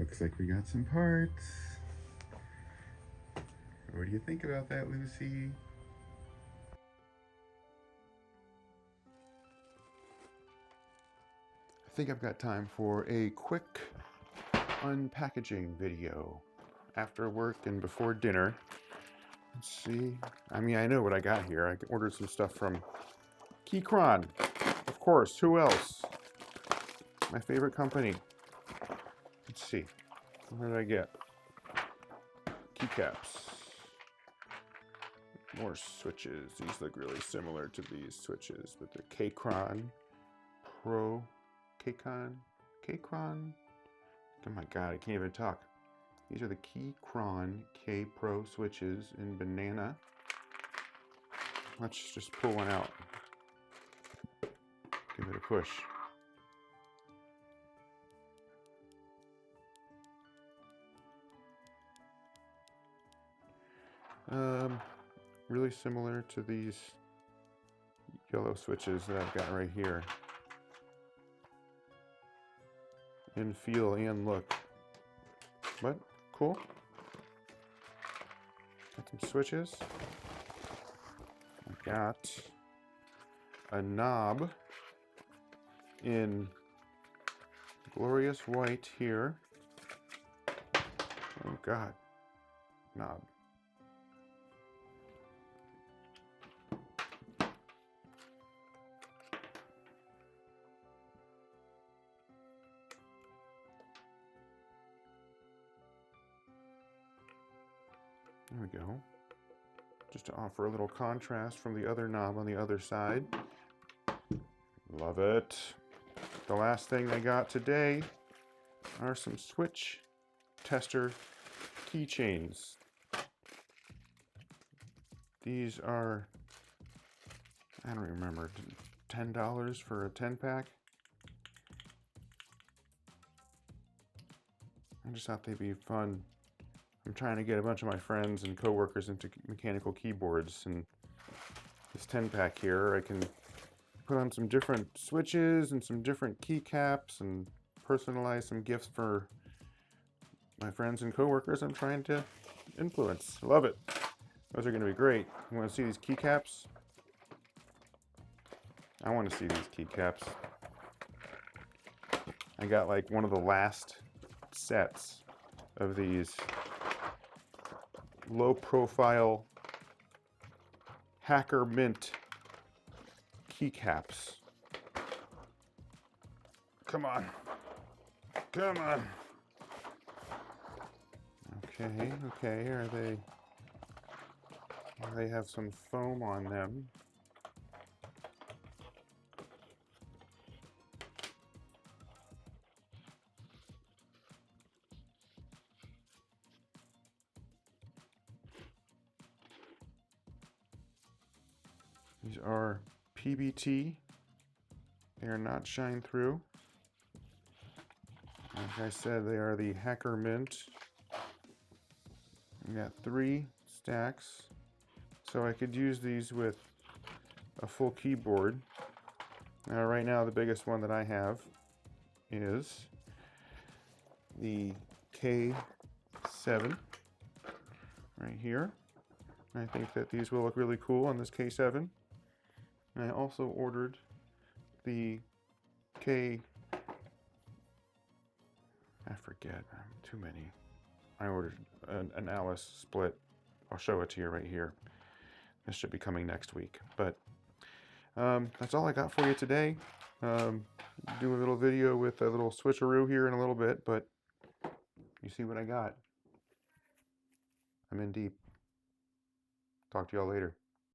Looks like we got some parts. What do you think about that, Lucy? I think I've got time for a quick unpackaging video after work and before dinner. Let's see. I mean, I know what I got here. I ordered some stuff from Keychron. Of course, who else? My favorite company. Let's see. What did I get? Keycaps. More switches. These look really similar to these switches, but they're Keychron Pro. Keychron? Oh my god, I can't even talk. These are the Keychron K Pro switches in banana. Let's just pull one out. Give it a push. Really similar to these yellow switches that I've got right here. In feel and look. But cool. Got some switches. I got a knob in glorious white here. Oh god. Knob. There we go. Just to offer a little contrast from the other knob on the other side. Love it. The last thing I got today are some switch tester keychains. These are, I don't remember, $10 for a 10-pack. I just thought they'd be fun. I'm trying to get a bunch of my friends and coworkers into mechanical keyboards, and this 10-pack here, I can put on some different switches and some different keycaps and personalize some gifts for my friends and coworkers I'm trying to influence. Love it. Those are going to be great. You want to see these keycaps? I want to see these keycaps. I got like one of the last sets of these low profile hacker mint keycaps. Come on. Come on. Okay, are they have some foam on them. These are PBT. They are not shine through. Like I said, they are the Hacker Mint. We got 3 stacks. So I could use these with a full keyboard. Now right now the biggest one that I have is the K7 right here. I think that these will look really cool on this K7. And I also ordered the I forget, too many. I ordered an Alice split. I'll show it to you right here. This should be coming next week. But that's all I got for you today. Do a little video with a little switcheroo here in a little bit, but you see what I got. I'm in deep. Talk to y'all later.